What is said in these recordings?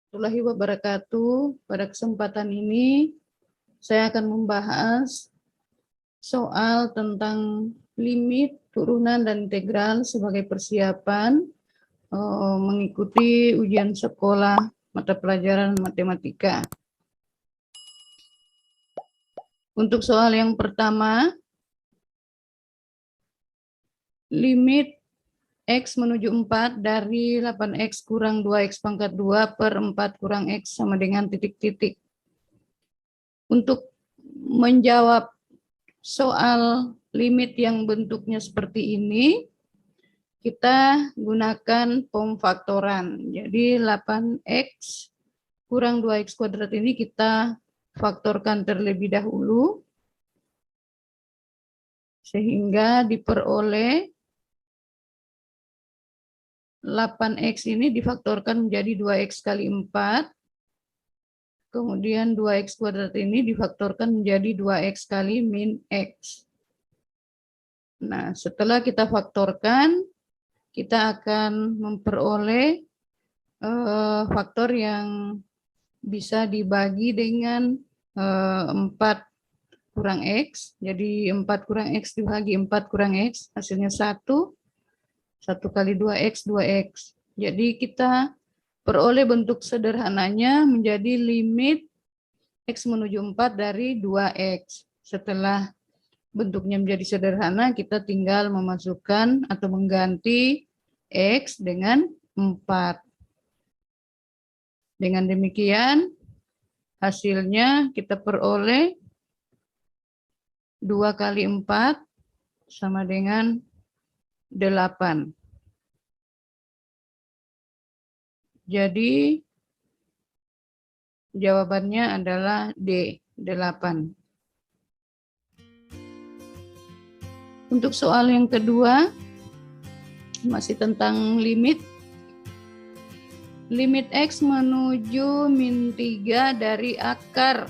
Warahmatullahi wabarakatuh. Pada kesempatan ini saya akan membahas soal tentang limit, turunan, dan integral sebagai persiapan mengikuti ujian sekolah mata pelajaran matematika. Untuk soal yang pertama, limit X menuju 4 dari 8X kurang 2X pangkat 2 per 4 kurang X sama dengan titik-titik. Untuk menjawab soal limit yang bentuknya seperti ini, kita gunakan pemfaktoran. Jadi 8X kurang 2X kuadrat ini kita faktorkan terlebih dahulu, sehingga diperoleh 8X ini difaktorkan menjadi 2X kali 4, kemudian 2X kuadrat ini difaktorkan menjadi 2X kali min X. Nah, setelah kita faktorkan, kita akan memperoleh faktor yang bisa dibagi dengan 4 kurang X. Jadi 4 kurang X dibagi 4 kurang X, hasilnya 1. 1 kali 2X, 2X. Jadi kita peroleh bentuk sederhananya menjadi limit X menuju 4 dari 2X. Setelah bentuknya menjadi sederhana, kita tinggal memasukkan atau mengganti X dengan 4. Dengan demikian, hasilnya kita peroleh 2 kali 4 sama dengan 8. Jadi, jawabannya adalah D, 8. Untuk soal yang kedua, masih tentang limit. Limit X menuju min 3 dari akar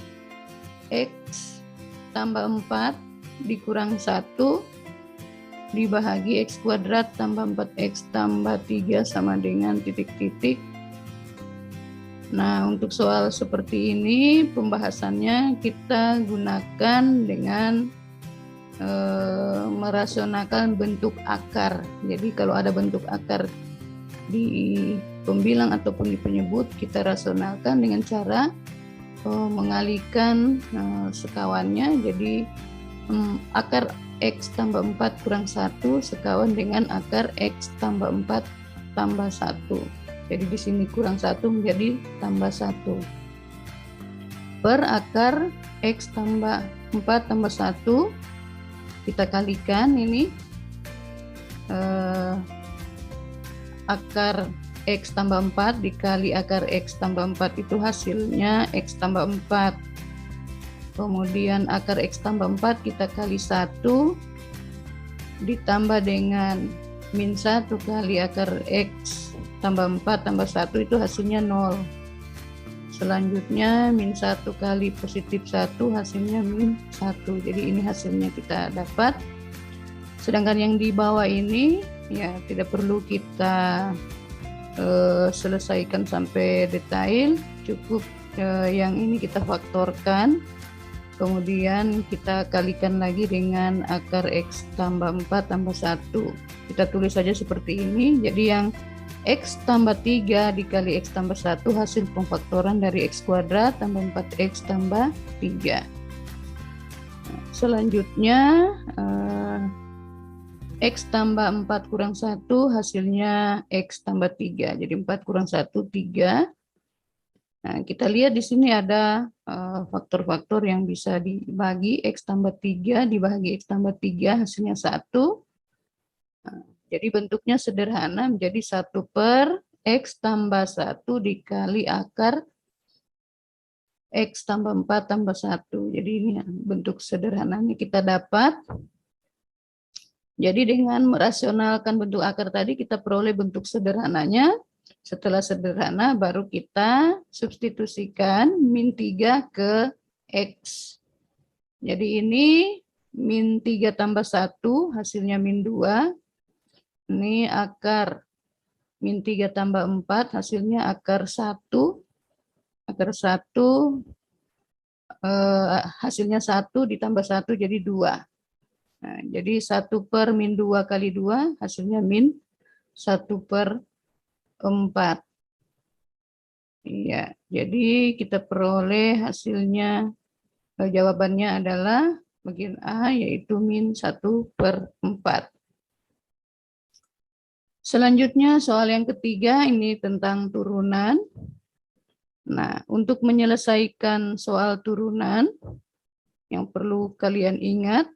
X tambah 4 dikurang 1 dibahagi X kuadrat tambah 4X tambah 3 sama dengan titik-titik. Nah, untuk soal seperti ini pembahasannya kita gunakan dengan merasionalkan bentuk akar. Jadi kalau ada bentuk akar di pembilang ataupun di penyebut, kita rasionalkan dengan cara mengalihkan sekawannya. Jadi akar X tambah 4 kurang 1 sekawan dengan akar X tambah 4 tambah 1. Jadi di sini kurang 1 menjadi tambah 1. Per akar X tambah 4 tambah 1, kita kalikan ini. Akar X tambah 4 dikali akar X tambah 4 itu hasilnya X tambah 4. Kemudian akar X tambah 4 kita kali 1 ditambah dengan min 1 kali akar X tambah 4 tambah 1 itu hasilnya 0. Selanjutnya min 1 kali positif 1 hasilnya min 1. Jadi ini hasilnya kita dapat. Sedangkan yang di bawah ini ya tidak perlu kita selesaikan sampai detail, cukup yang ini kita faktorkan, kemudian kita kalikan lagi dengan akar X tambah 4 tambah 1. Kita tulis saja seperti ini. Jadi yang X tambah 3 dikali X tambah 1 hasil pemfaktoran dari X kuadrat tambah 4X tambah 3. Selanjutnya X tambah 4 kurang 1 hasilnya X tambah 3. Jadi 4 kurang 1, 3. Nah, kita lihat di sini ada faktor-faktor yang bisa dibagi. X tambah 3 dibagi X tambah 3 hasilnya 1. Nah, jadi bentuknya sederhana menjadi 1 per X tambah 1 dikali akar X tambah 4 tambah 1. Jadi ini bentuk sederhananya kita dapat. Jadi dengan merasionalkan bentuk akar tadi kita peroleh bentuk sederhananya. Setelah sederhana baru kita substitusikan min 3 ke X. Jadi ini min 3 tambah 1 hasilnya min 2. Ini akar min 3 tambah 4 hasilnya akar 1. parameter 1, hasilnya 1 ditambah 1 jadi 2. Nah, jadi 1 per min 2 kali 2 hasilnya min 1 per 4. Iya, jadi kita peroleh hasilnya, jawabannya adalah bagian A, yaitu min 1 per 4. Selanjutnya soal yang ketiga ini tentang turunan. Nah, untuk menyelesaikan soal turunan, yang perlu kalian ingat,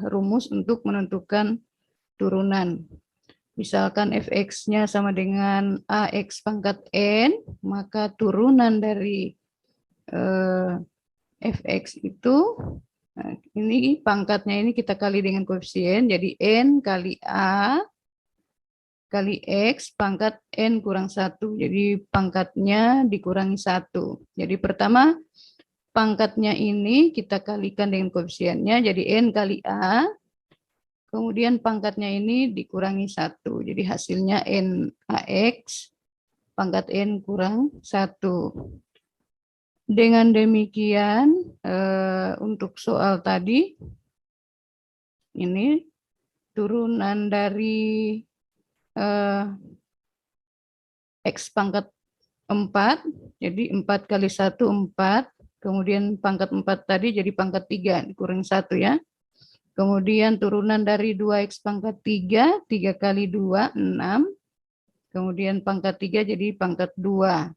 rumus untuk menentukan turunan. Misalkan fx-nya sama dengan ax pangkat n, maka turunan dari fx itu, nah, ini pangkatnya ini kita kali dengan koefisien, jadi n kali a kali x pangkat n kurang 1. Jadi pangkatnya dikurangi 1. Jadi pertama pangkatnya ini kita kalikan dengan koefisiennya, jadi n kali a. Kemudian pangkatnya ini dikurangi 1. Jadi hasilnya NaX pangkat N kurang 1. Dengan demikian, untuk soal tadi, ini turunan dari X pangkat 4, jadi 4 kali 1, 4. Kemudian pangkat 4 tadi jadi pangkat 3, dikurangi 1 ya. Kemudian turunan dari 2x pangkat 3, 3 kali 2, 6. Kemudian pangkat 3 jadi pangkat 2.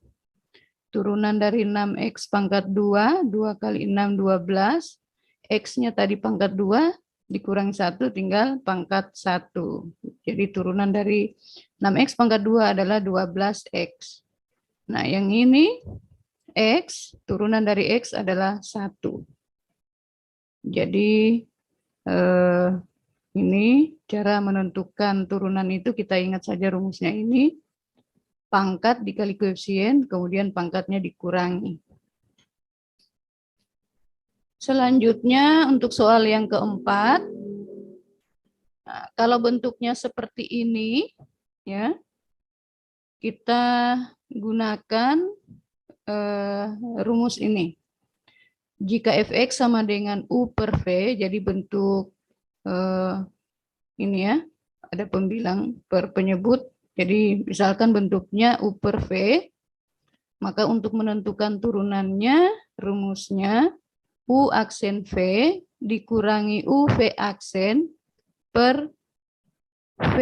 Turunan dari 6x pangkat 2, 2 kali 6, 12. X-nya tadi pangkat 2, dikurangi 1, tinggal pangkat 1. Jadi turunan dari 6x pangkat 2 adalah 12x. Nah, yang ini X, turunan dari X adalah 1. Jadi, ini cara menentukan turunan itu kita ingat saja rumusnya ini. Pangkat dikali koefisien, kemudian pangkatnya dikurangi. Selanjutnya untuk soal yang keempat. Nah, kalau bentuknya seperti ini, ya, kita gunakan rumus ini. Jika fx sama dengan u per v, jadi bentuk ini ya, ada pembilang per penyebut. Jadi misalkan bentuknya u per v, maka untuk menentukan turunannya, rumusnya u aksen v dikurangi u v aksen per v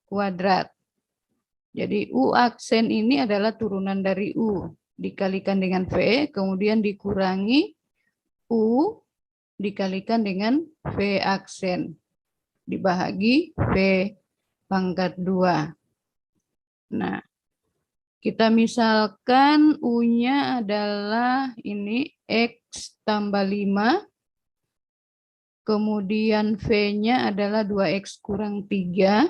kuadrat. Jadi u aksen ini adalah turunan dari u dikalikan dengan v, kemudian dikurangi u dikalikan dengan v aksen dibahagi v pangkat 2. Nah, kita misalkan u-nya adalah ini x tambah 5, kemudian v-nya adalah 2x kurang 3,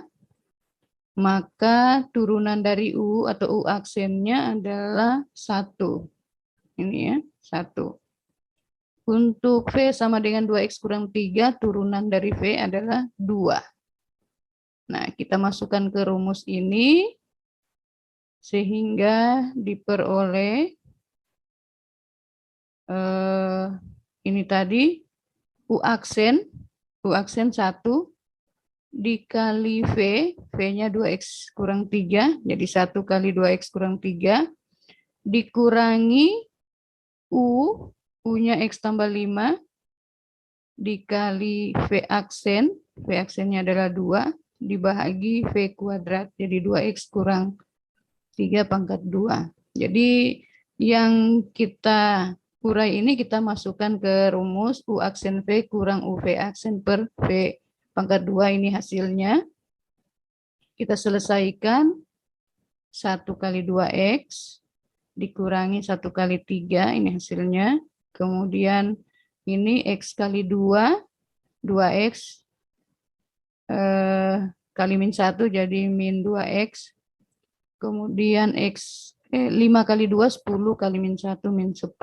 maka turunan dari u atau u aksennya adalah 1. Ini ya, 1. Untuk V sama dengan 2X kurang 3, turunan dari V adalah 2. Nah, kita masukkan ke rumus ini, sehingga diperoleh ini tadi, U aksen 1 dikali V, V-nya 2X kurang 3, jadi 1 kali 2X kurang 3, dikurangi U, U-nya X tambah 5, dikali V aksennya adalah 2, dibahagi V kuadrat, jadi 2X kurang 3 pangkat 2. Jadi yang kita urai ini kita masukkan ke rumus U aksen V kurang UV aksen per V pangkat 2, ini hasilnya. Kita selesaikan 1 kali 2X dikurangi 1 kali 3, ini hasilnya. Kemudian ini X kali 2, 2X kali min 1 jadi min 2X. Kemudian X 5 kali 2, 10 kali min 1, min 10.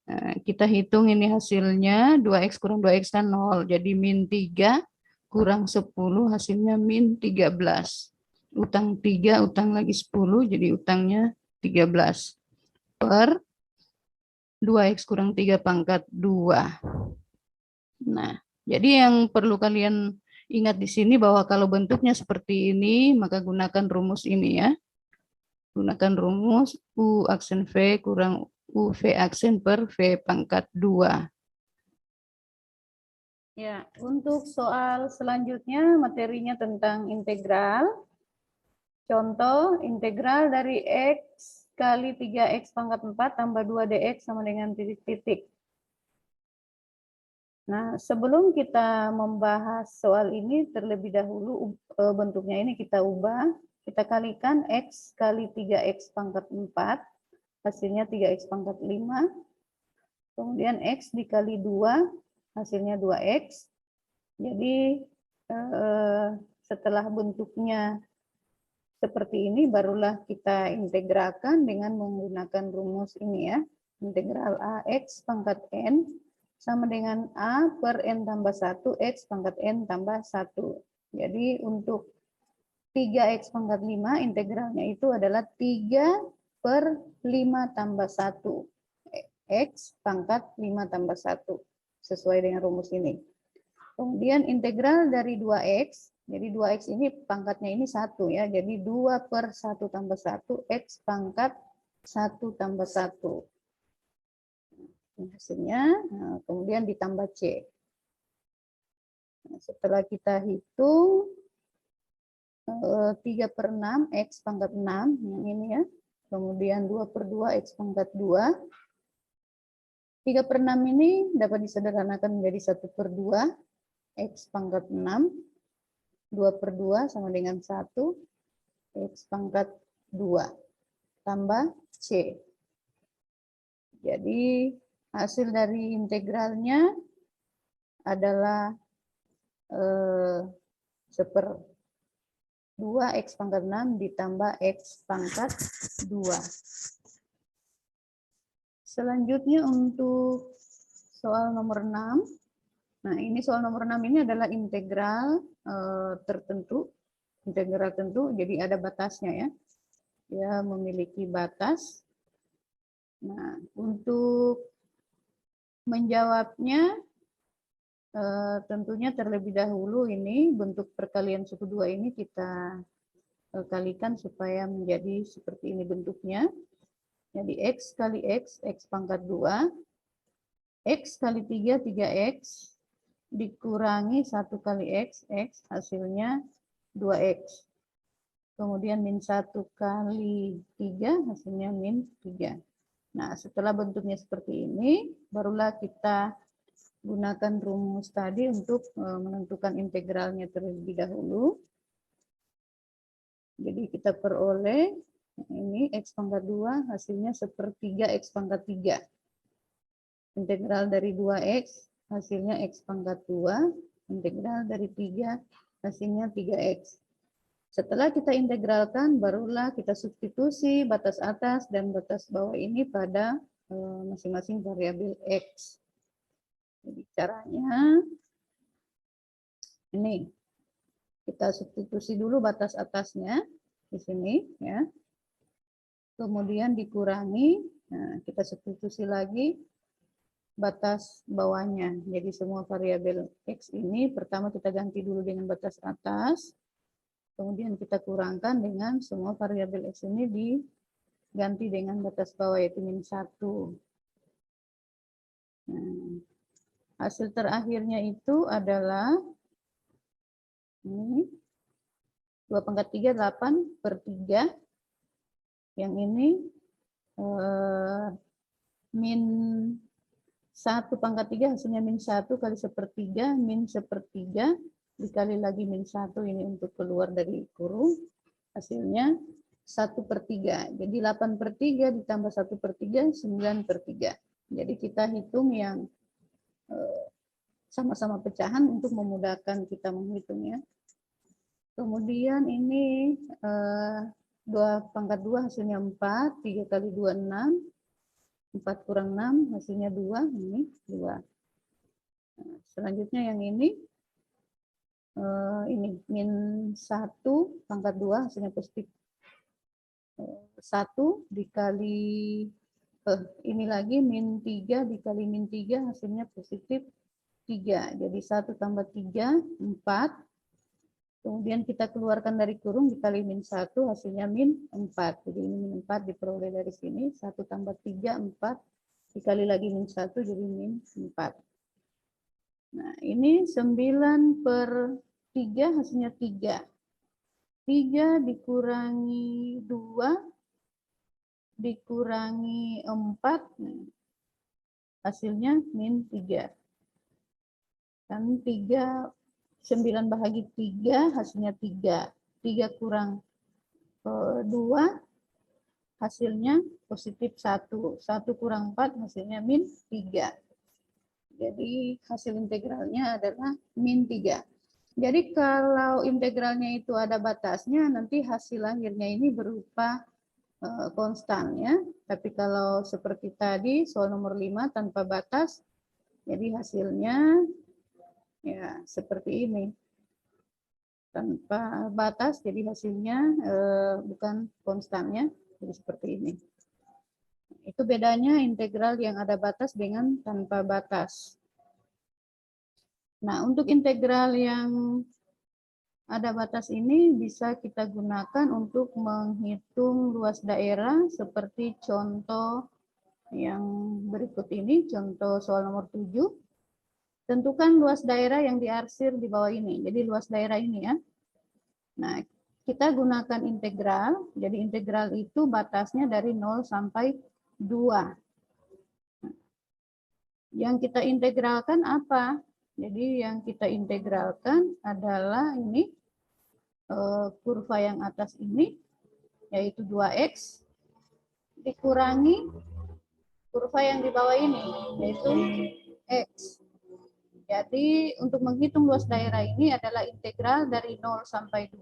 Nah, kita hitung ini hasilnya, 2X kurang 2X kan 0, jadi min 3 kurang 10, hasilnya min 13. Utang 3, utang lagi 10, jadi utangnya 13. per 2x kurang 3 pangkat 2. Nah, jadi yang perlu kalian ingat di sini bahwa kalau bentuknya seperti ini, maka gunakan rumus ini ya. Gunakan rumus U aksen V kurang UV aksen per V pangkat 2. Ya, untuk soal selanjutnya materinya tentang integral. Contoh, integral dari X kali 3X pangkat 4 tambah 2DX sama dengan titik-titik. Nah, sebelum kita membahas soal ini, terlebih dahulu bentuknya ini kita ubah. Kita kalikan X kali 3X pangkat 4, hasilnya 3X pangkat 5. Kemudian X dikali 2, hasilnya 2X. Jadi, setelah bentuknya seperti ini, barulah kita integralkan dengan menggunakan rumus ini ya. Integral AX pangkat N sama dengan A per N tambah 1, X pangkat N tambah 1. Jadi untuk 3X pangkat 5, integralnya itu adalah 3 per 5 tambah 1. X pangkat 5 tambah 1. Sesuai dengan rumus ini. Kemudian integral dari 2X. Jadi 2X ini pangkatnya ini 1 ya. Jadi 2 per 1 tambah 1, X pangkat 1 tambah 1. Hasilnya, nah, kemudian ditambah C. Nah, setelah kita hitung, 3 per 6, X pangkat 6, yang ini ya. Kemudian 2 per 2, X pangkat 2. 3 per 6 ini dapat disederhanakan menjadi 1 per 2, X pangkat 6. 2 per 2 sama dengan 1, X pangkat 2, tambah C. Jadi hasil dari integralnya adalah 1/2 X pangkat 6 ditambah X pangkat 2. Selanjutnya untuk soal nomor 6. Nah, ini soal nomor 6 ini adalah integral tertentu. Integral tentu, jadi ada batasnya ya. Ya, memiliki batas. Nah, untuk menjawabnya, tentunya terlebih dahulu ini bentuk perkalian suku 2 ini kita kalikan supaya menjadi seperti ini bentuknya. Jadi X kali X, X pangkat 2. X kali 3, 3X. Dikurangi 1 kali X, X hasilnya 2X. Kemudian min 1 kali 3, hasilnya min 3. Nah, setelah bentuknya seperti ini, barulah kita gunakan rumus tadi untuk menentukan integralnya terlebih dahulu. Jadi kita peroleh ini X pangkat 2, hasilnya 1/3 X pangkat 3. Integral dari 2X, hasilnya X pangkat 2. Integral dari 3, hasilnya 3X. Setelah kita integralkan, barulah kita substitusi batas atas dan batas bawah ini pada masing-masing variabel X. Jadi caranya, ini. Kita substitusi dulu batas atasnya di sini. Ya. Kemudian dikurangi, nah, kita substitusi lagi batas bawahnya. Jadi semua variabel X ini pertama kita ganti dulu dengan batas atas, kemudian kita kurangkan dengan semua variabel X ini diganti dengan batas bawah yaitu min 1. Nah, hasil terakhirnya itu adalah ini 2 pangkat 3, 8/3. Yang ini min 1 pangkat 3 hasilnya min 1 kali 1/3, min 1/3 dikali lagi min 1 ini untuk keluar dari kurung, hasilnya 1/3. Jadi 8/3 ditambah 1/3, 9/3. Jadi kita hitung yang sama-sama pecahan untuk memudahkan kita menghitungnya. Kemudian ini 2 pangkat 2 hasilnya 4, 3 kali 2, 6. 4 kurang 6 hasilnya 2, ini 2. Nah, selanjutnya yang ini min 1 pangkat 2 hasilnya positif 1 dikali Ini lagi min 3 dikali min 3 hasilnya positif 3. Jadi 1 tambah 3, 4. Kemudian kita keluarkan dari kurung dikali min 1 hasilnya min 4. Jadi ini min 4 diperoleh dari sini. 1 tambah 3, 4. Dikali lagi min 1 jadi min 4. Nah ini 9 per 3 hasilnya 3. 3 dikurangi 2 dikurangi 4. Hasilnya min 3. Kan 3, 9 bahagi 3, hasilnya 3. 3 kurang 2, hasilnya positif 1. 1 kurang 4, hasilnya min 3. Jadi hasil integralnya adalah min 3. Jadi kalau integralnya itu ada batasnya, nanti hasil akhirnya ini berupa konstan ya. Tapi kalau seperti tadi soal nomor 5 tanpa batas, jadi hasilnya ya seperti ini. Tanpa batas jadi hasilnya bukan konstannya, jadi seperti ini. Itu bedanya integral yang ada batas dengan tanpa batas. Nah, untuk integral yang ada batas ini bisa kita gunakan untuk menghitung luas daerah seperti contoh yang berikut ini, contoh soal nomor 7. Tentukan luas daerah yang diarsir di bawah ini. Jadi luas daerah ini ya. Nah, kita gunakan integral. Jadi integral itu batasnya dari 0 sampai 2. Yang kita integralkan apa? Jadi yang kita integralkan adalah ini kurva yang atas ini, yaitu 2x, dikurangi kurva yang di bawah ini, yaitu x. Jadi untuk menghitung luas daerah ini adalah integral dari 0 sampai 2,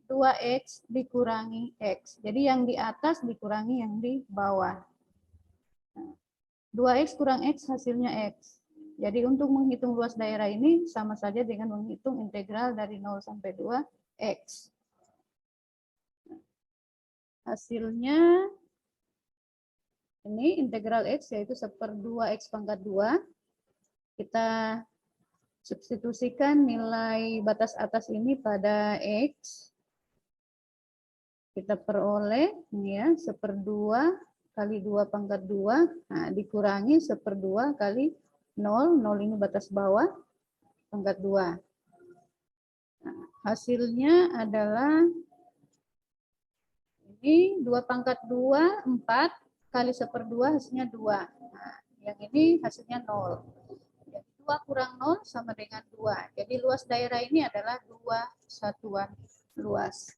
2x dikurangi x. Jadi yang di atas dikurangi yang di bawah. 2x kurang x hasilnya x. Jadi untuk menghitung luas daerah ini sama saja dengan menghitung integral dari 0 sampai 2 x. Hasilnya ini integral x yaitu 1/2 x pangkat 2. Kita substitusikan nilai batas atas ini pada x. Kita peroleh ini ya 1/2 kali 2 pangkat 2. Nah, dikurangi 1/2 kali 0. 0 ini batas bawah pangkat 2. Nah, hasilnya adalah ini 2 pangkat 2, 4 kali 1/2 hasilnya 2. Nah, yang ini hasilnya 0. Jadi 2 kurang 0 sama dengan 2. Jadi luas daerah ini adalah 2 satuan luas.